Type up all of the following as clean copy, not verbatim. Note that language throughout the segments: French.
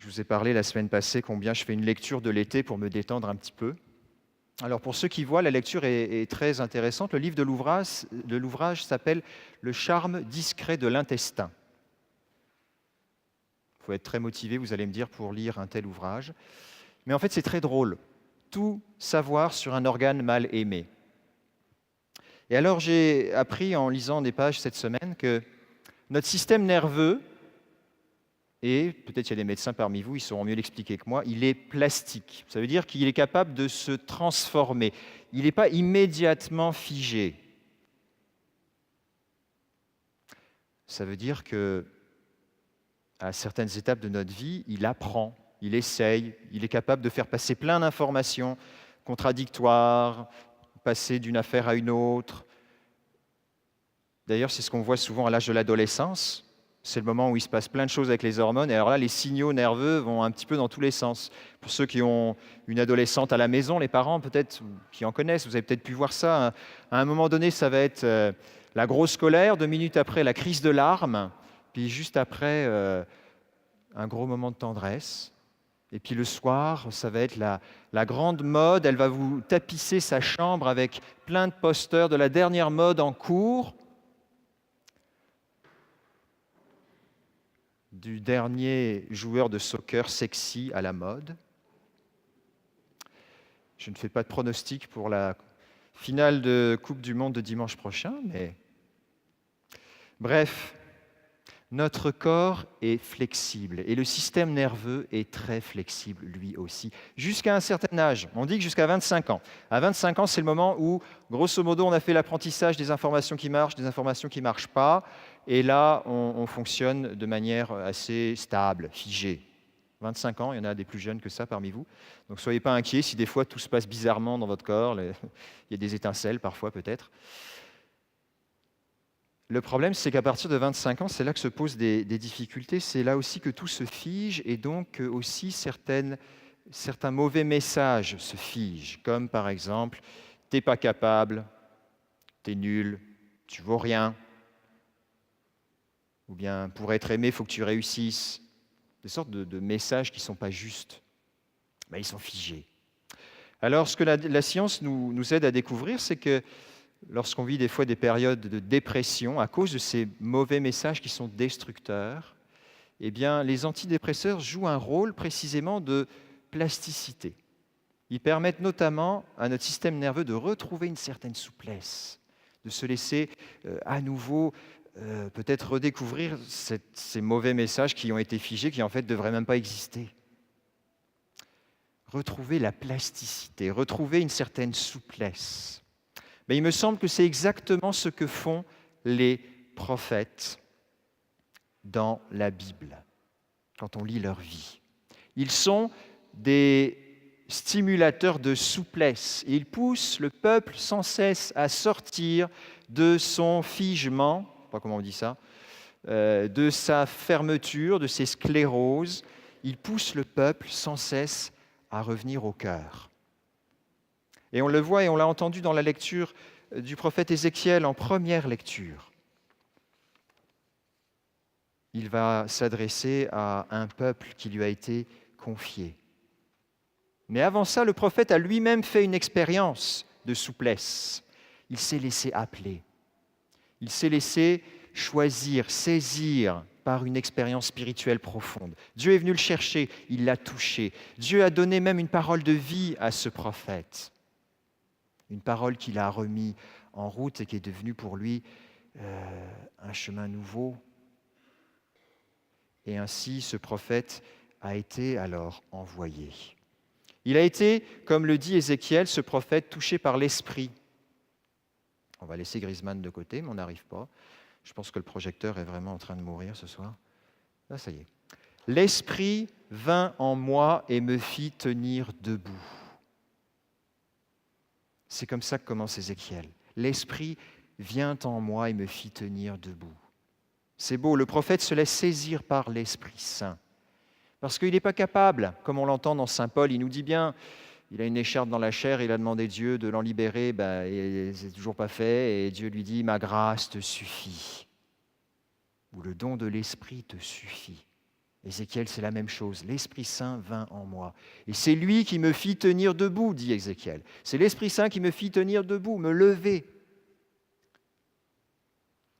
Je vous ai parlé la semaine passée combien je fais une lecture de l'été pour me détendre un petit peu. Alors pour ceux qui voient, la lecture est très intéressante. Le livre de l'ouvrage s'appelle Le charme discret de l'intestin. Il faut être très motivé, vous allez me dire, pour lire un tel ouvrage. Mais en fait, c'est très drôle. Tout savoir sur un organe mal aimé. Et alors j'ai appris en lisant des pages cette semaine que notre système nerveux, et peut-être il y a des médecins parmi vous, ils sauront mieux l'expliquer que moi, il est plastique. Ça veut dire qu'il est capable de se transformer. Il n'est pas immédiatement figé. Ça veut dire que à certaines étapes de notre vie, il apprend, il essaye, il est capable de faire passer plein d'informations contradictoires, passer d'une affaire à une autre. D'ailleurs, c'est ce qu'on voit souvent à l'âge de l'adolescence. C'est le moment où il se passe plein de choses avec les hormones. Et alors là, les signaux nerveux vont un petit peu dans tous les sens. Pour ceux qui ont une adolescente à la maison, les parents peut-être qui en connaissent, vous avez peut-être pu voir ça. À un moment donné, ça va être la grosse colère. 2 minutes après, la crise de larmes. Puis juste après, un gros moment de tendresse. Et puis le soir, ça va être la grande mode. Elle va vous tapisser sa chambre avec plein de posters de la dernière mode en cours. Du dernier joueur de soccer sexy à la mode. Je ne fais pas de pronostic pour la finale de Coupe du Monde de dimanche prochain, mais bref, notre corps est flexible et le système nerveux est très flexible lui aussi, jusqu'à un certain âge. On dit que jusqu'à 25 ans. À 25 ans, c'est le moment où, grosso modo, on a fait l'apprentissage des informations qui marchent, des informations qui ne marchent pas, et là, on fonctionne de manière assez stable, figée. 25 ans, il y en a des plus jeunes que ça parmi vous. Donc ne soyez pas inquiets si des fois tout se passe bizarrement dans votre corps, il y a des étincelles parfois peut-être. Le problème, c'est qu'à partir de 25 ans, c'est là que se posent des difficultés. C'est là aussi que tout se fige et donc aussi certains mauvais messages se figent, comme par exemple « t'es pas capable »,« t'es nul »,« tu vaux rien », ou bien « pour être aimé, il faut que tu réussisses ». Des sortes de messages qui ne sont pas justes. Ben, ils sont figés. Alors, ce que la science nous aide à découvrir, c'est que lorsqu'on vit des fois des périodes de dépression, à cause de ces mauvais messages qui sont destructeurs, eh bien, les antidépresseurs jouent un rôle précisément de plasticité. Ils permettent notamment à notre système nerveux de retrouver une certaine souplesse, de se laisser à nouveau peut-être redécouvrir ces mauvais messages qui ont été figés, qui en fait ne devraient même pas exister. Retrouver la plasticité, retrouver une certaine souplesse. Mais il me semble que c'est exactement ce que font les prophètes dans la Bible, quand on lit leur vie. Ils sont des stimulateurs de souplesse. Ils poussent le peuple sans cesse à sortir de son figement, je ne sais pas comment on dit ça, de sa fermeture, de ses scléroses. Ils poussent le peuple sans cesse à revenir au cœur. Et on le voit et on l'a entendu dans la lecture du prophète Ézéchiel en première lecture. Il va s'adresser à un peuple qui lui a été confié. Mais avant ça, le prophète a lui-même fait une expérience de souplesse. Il s'est laissé appeler. Il s'est laissé choisir, saisir par une expérience spirituelle profonde. Dieu est venu le chercher, il l'a touché. Dieu a donné même une parole de vie à ce prophète. Une parole qu'il a remis en route et qui est devenue pour lui un chemin nouveau. Et ainsi, ce prophète a été alors envoyé. Il a été, comme le dit Ézéchiel, ce prophète touché par l'Esprit. On va laisser Griezmann de côté, mais on n'arrive pas. Je pense que le projecteur est vraiment en train de mourir ce soir. Là, ça y est. L'Esprit vint en moi et me fit tenir debout. C'est comme ça que commence Ézéchiel. L'Esprit vient en moi et me fit tenir debout. C'est beau, le prophète se laisse saisir par l'Esprit Saint. Parce qu'il n'est pas capable, comme on l'entend dans Saint Paul, il nous dit bien, il a une écharpe dans la chair, il a demandé à Dieu de l'en libérer, et c'est toujours pas fait, et Dieu lui dit, ma grâce te suffit. Ou le don de l'Esprit te suffit. Ézéchiel, c'est la même chose. L'Esprit Saint vint en moi. Et c'est lui qui me fit tenir debout, dit Ézéchiel. C'est l'Esprit Saint qui me fit tenir debout, me lever.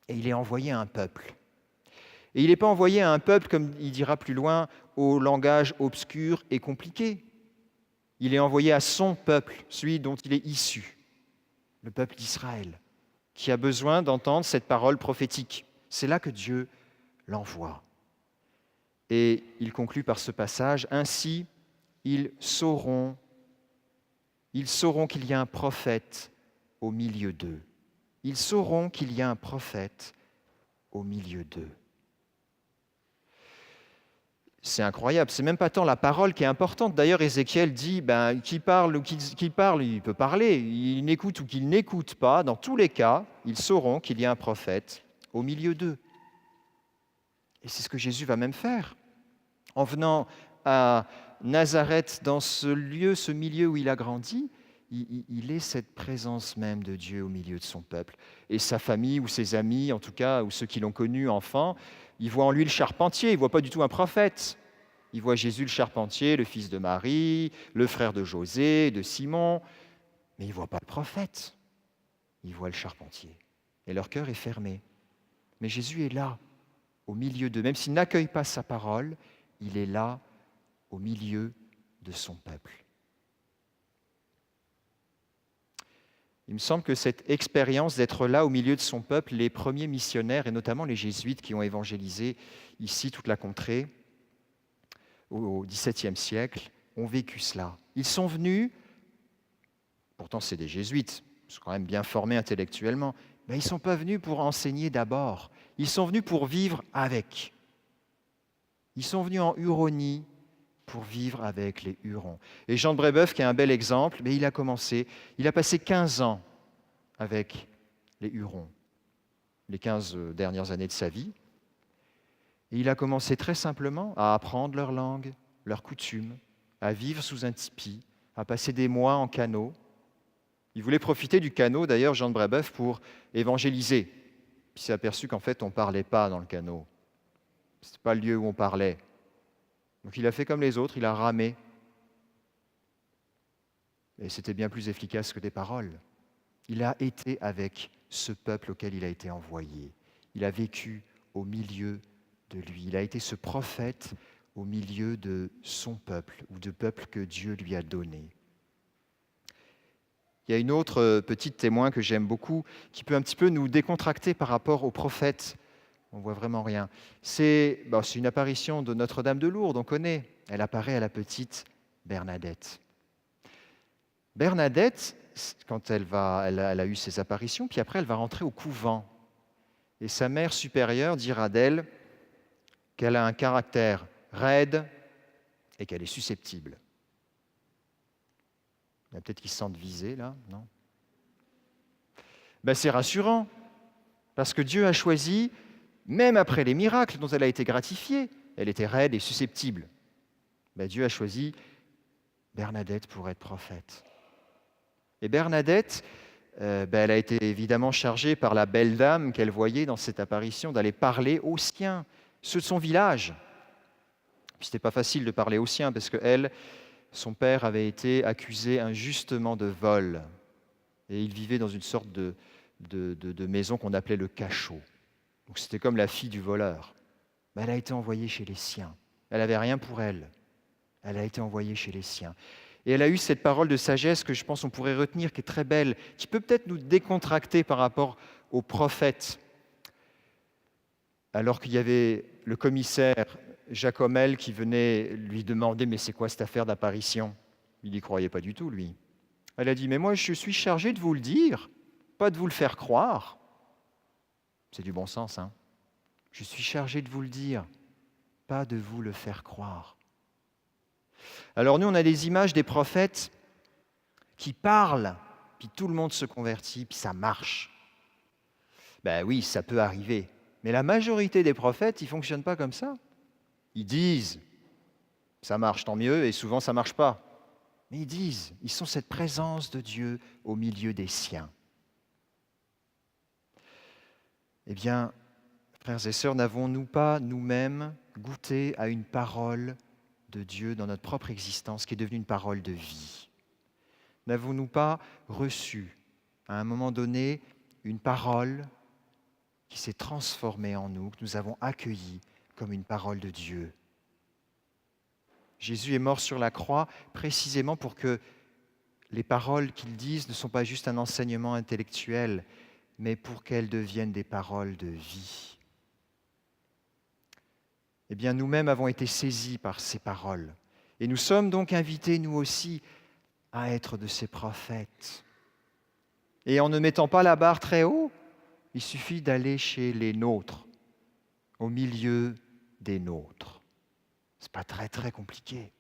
Et il est envoyé à un peuple. Et il n'est pas envoyé à un peuple, comme il dira plus loin, au langage obscur et compliqué. Il est envoyé à son peuple, celui dont il est issu, le peuple d'Israël, qui a besoin d'entendre cette parole prophétique. C'est là que Dieu l'envoie. Et il conclut par ce passage, « Ainsi, ils sauront qu'il y a un prophète au milieu d'eux. Ils sauront qu'il y a un prophète au milieu d'eux. » C'est incroyable, c'est même pas tant la parole qui est importante. D'ailleurs, Ézéchiel dit, qu'il parle ou qu'il parle, il peut parler, il n'écoute ou qu'il n'écoute pas. Dans tous les cas, ils sauront qu'il y a un prophète au milieu d'eux. Et c'est ce que Jésus va même faire. En venant à Nazareth, dans ce lieu, ce milieu où il a grandi, il est cette présence même de Dieu au milieu de son peuple. Et sa famille ou ses amis, en tout cas, ou ceux qui l'ont connu enfant, ils voient en lui le charpentier, ils ne voient pas du tout un prophète. Ils voient Jésus le charpentier, le fils de Marie, le frère de José, de Simon, mais ils ne voient pas le prophète. Ils voient le charpentier. Et leur cœur est fermé. Mais Jésus est là, au milieu d'eux. Même s'ils n'accueillent pas sa parole, il est là, au milieu de son peuple. Il me semble que cette expérience d'être là au milieu de son peuple, les premiers missionnaires, et notamment les jésuites qui ont évangélisé ici toute la contrée au XVIIe siècle, ont vécu cela. Ils sont venus, pourtant c'est des jésuites, ils sont quand même bien formés intellectuellement, mais ils ne sont pas venus pour enseigner d'abord, ils sont venus pour vivre avec. Ils sont venus en Huronie pour vivre avec les Hurons. Et Jean de Brébeuf, qui est un bel exemple, mais il a passé 15 ans avec les Hurons, les 15 dernières années de sa vie. Et il a commencé très simplement à apprendre leur langue, leurs coutumes, à vivre sous un tipi, à passer des mois en canot. Il voulait profiter du canot, d'ailleurs, Jean de Brébeuf, pour évangéliser. Puis il s'est aperçu qu'en fait, on ne parlait pas dans le canot. Ce n'était pas le lieu où on parlait. Donc il a fait comme les autres, il a ramé. Et c'était bien plus efficace que des paroles. Il a été avec ce peuple auquel il a été envoyé. Il a vécu au milieu de lui. Il a été ce prophète au milieu de son peuple ou de peuple que Dieu lui a donné. Il y a une autre petite témoin que j'aime beaucoup qui peut un petit peu nous décontracter par rapport aux prophètes. On ne voit vraiment rien. C'est une apparition de Notre-Dame de Lourdes, on connaît. Elle apparaît à la petite Bernadette. Bernadette, quand elle a eu ses apparitions, puis après elle va rentrer au couvent. Et sa mère supérieure dira d'elle qu'elle a un caractère raide et qu'elle est susceptible. Il y a peut-être qui se sentent visés là, non ? C'est rassurant, parce que Dieu a choisi, même après les miracles dont elle a été gratifiée, elle était raide et susceptible. Dieu a choisi Bernadette pour être prophète. Et Bernadette, elle a été évidemment chargée par la belle dame qu'elle voyait dans cette apparition d'aller parler aux siens, ceux de son village. Puis ce n'était pas facile de parler aux siens parce que son père avait été accusé injustement de vol. Et il vivait dans une sorte de maison qu'on appelait le cachot. Donc c'était comme la fille du voleur. Elle a été envoyée chez les siens. Elle n'avait rien pour elle. Elle a été envoyée chez les siens. Et elle a eu cette parole de sagesse que je pense on pourrait retenir, qui est très belle, qui peut peut-être nous décontracter par rapport aux prophètes. Alors qu'il y avait le commissaire Jacomel qui venait lui demander « Mais c'est quoi cette affaire d'apparition ?» Il n'y croyait pas du tout, lui. Elle a dit « Mais moi, je suis chargée de vous le dire, pas de vous le faire croire. » C'est du bon sens, hein ? Je suis chargée de vous le dire, pas de vous le faire croire. Alors nous, on a des images des prophètes qui parlent, puis tout le monde se convertit, puis ça marche. Oui, ça peut arriver. Mais la majorité des prophètes, ils ne fonctionnent pas comme ça. Ils disent, ça marche, tant mieux, et souvent ça ne marche pas. Mais ils disent, ils sont cette présence de Dieu au milieu des siens. Eh bien, frères et sœurs, n'avons-nous pas nous-mêmes goûter à une parole de Dieu dans notre propre existence qui est devenue une parole de vie? N'avons-nous pas reçu à un moment donné une parole qui s'est transformée en nous, que nous avons accueillie comme une parole de Dieu? Jésus est mort sur la croix précisément pour que les paroles qu'il dise ne sont pas juste un enseignement intellectuel, mais pour qu'elles deviennent des paroles de vie. Eh bien, nous-mêmes avons été saisis par ces paroles. Et nous sommes donc invités, nous aussi, à être de ces prophètes. Et en ne mettant pas la barre très haut, il suffit d'aller chez les nôtres, au milieu des nôtres. Ce n'est pas très, très compliqué.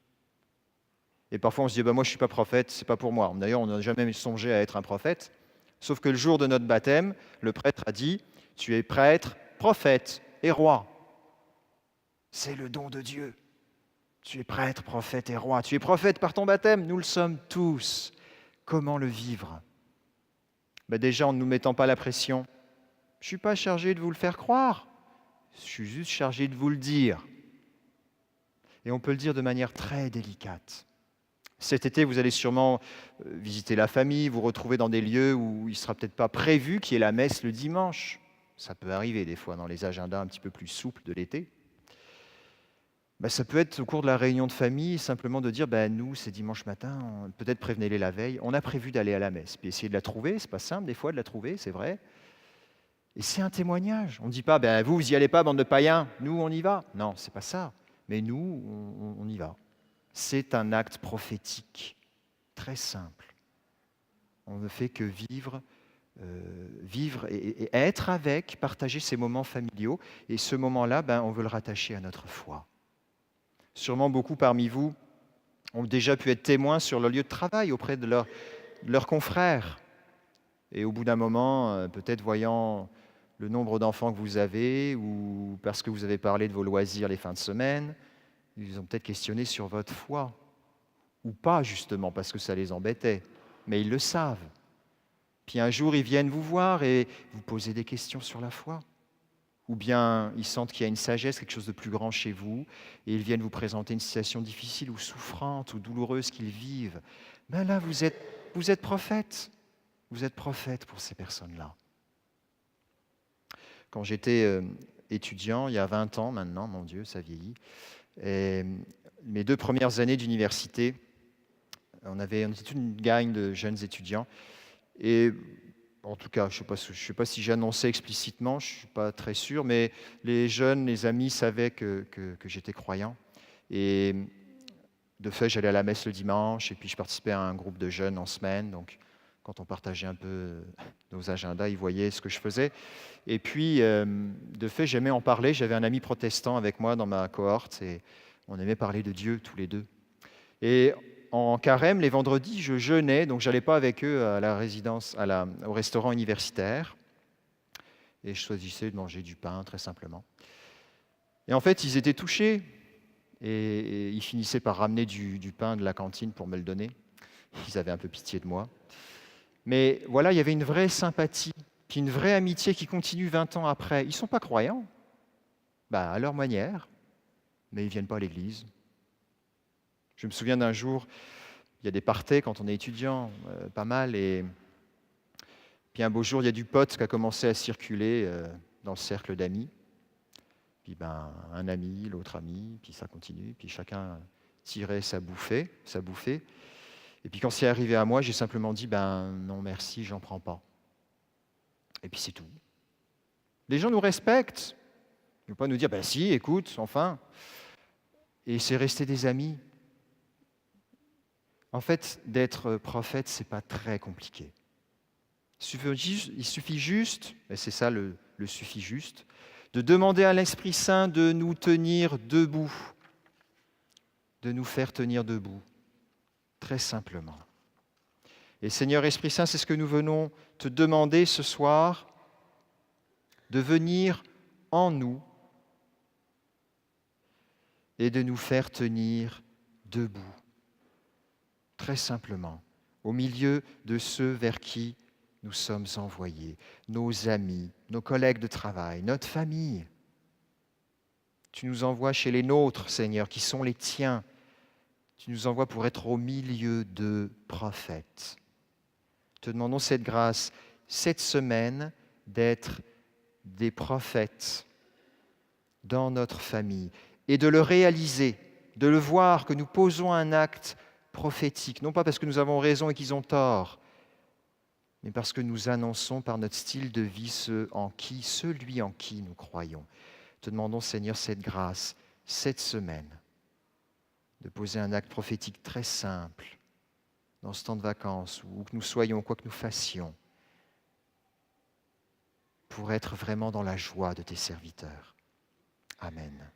Et parfois, on se dit, moi, je ne suis pas prophète, ce n'est pas pour moi. D'ailleurs, on n'a jamais songé à être un prophète. Sauf que le jour de notre baptême, le prêtre a dit, tu es prêtre, prophète et roi. C'est le don de Dieu. Tu es prêtre, prophète et roi. Tu es prophète par ton baptême. Nous le sommes tous. Comment le vivre? Déjà, en ne nous mettant pas la pression. Je ne suis pas chargé de vous le faire croire. Je suis juste chargé de vous le dire. Et on peut le dire de manière très délicate. Cet été, vous allez sûrement visiter la famille, vous retrouver dans des lieux où il ne sera peut-être pas prévu qu'il y ait la messe le dimanche. Ça peut arriver des fois dans les agendas un petit peu plus souples de l'été. Ça peut être au cours de la réunion de famille, simplement de dire, nous, c'est dimanche matin, peut-être prévenez-les la veille, on a prévu d'aller à la messe. Puis essayer de la trouver, c'est pas simple des fois de la trouver, c'est vrai. Et c'est un témoignage. On ne dit pas, vous n'y allez pas, bande de païens, nous, on y va. Non, c'est pas ça. Mais nous, on y va. C'est un acte prophétique, très simple. On ne fait que vivre et être avec, partager ces moments familiaux. Et ce moment-là, on veut le rattacher à notre foi. Sûrement beaucoup parmi vous ont déjà pu être témoins sur le lieu de travail auprès de leurs confrères. Et au bout d'un moment, peut-être voyant le nombre d'enfants que vous avez ou parce que vous avez parlé de vos loisirs les fins de semaine, ils ont peut-être questionné sur votre foi. Ou pas, justement, parce que ça les embêtait. Mais ils le savent. Puis un jour, ils viennent vous voir et vous poser des questions sur la foi. Ou bien ils sentent qu'il y a une sagesse, quelque chose de plus grand chez vous, et ils viennent vous présenter une situation difficile ou souffrante ou douloureuse qu'ils vivent. Là, vous êtes prophète. Vous êtes prophète pour ces personnes-là. Quand j'étais étudiant, il y a 20 ans maintenant, mon Dieu, ça vieillit, et mes 2 premières années d'université, on était toute une gang de jeunes étudiants, et en tout cas, je ne sais pas si j'annonçais explicitement, je ne suis pas très sûr, mais les amis savaient que j'étais croyant. Et de fait, j'allais à la messe le dimanche, et puis je participais à un groupe de jeunes en semaine. Donc, quand on partageait un peu nos agendas, ils voyaient ce que je faisais. Et puis, de fait, j'aimais en parler. J'avais un ami protestant avec moi dans ma cohorte, et on aimait parler de Dieu tous les deux. Et en carême, les vendredis, je jeûnais, donc je n'allais pas avec eux à la résidence, au restaurant universitaire. Et je choisissais de manger du pain, très simplement. Et en fait, ils étaient touchés. Et ils finissaient par ramener du pain de la cantine pour me le donner. Ils avaient un peu pitié de moi. Mais voilà, il y avait une vraie sympathie, puis une vraie amitié qui continue 20 ans après. Ils ne sont pas croyants, à leur manière, mais ils ne viennent pas à l'église. Je me souviens d'un jour, il y a des parties quand on est étudiant, pas mal, et puis un beau jour, il y a du pot qui a commencé à circuler dans le cercle d'amis. Puis un ami, l'autre ami, puis ça continue, puis chacun tirait sa bouffée. Et puis quand c'est arrivé à moi, j'ai simplement dit, non merci, j'en prends pas. Et puis c'est tout. Les gens nous respectent. Ils ne vont pas nous dire, si, écoute, enfin. Et c'est resté des amis. En fait, d'être prophète, ce n'est pas très compliqué. Il suffit juste, et c'est ça le suffit juste, de demander à l'Esprit Saint de nous tenir debout, de nous faire tenir debout, très simplement. Et Seigneur Esprit Saint, c'est ce que nous venons te demander ce soir, de venir en nous et de nous faire tenir debout, très simplement, au milieu de ceux vers qui nous sommes envoyés, nos amis, nos collègues de travail, notre famille. Tu nous envoies chez les nôtres, Seigneur, qui sont les tiens. Tu nous envoies pour être au milieu de prophètes. Te demandons cette grâce, cette semaine, d'être des prophètes dans notre famille et de le réaliser, de le voir que nous posons un acte prophétique, non pas parce que nous avons raison et qu'ils ont tort, mais parce que nous annonçons par notre style de vie celui en qui nous croyons. Te demandons, Seigneur, cette grâce, cette semaine, de poser un acte prophétique très simple dans ce temps de vacances, où que nous soyons, quoi que nous fassions, pour être vraiment dans la joie de tes serviteurs. Amen.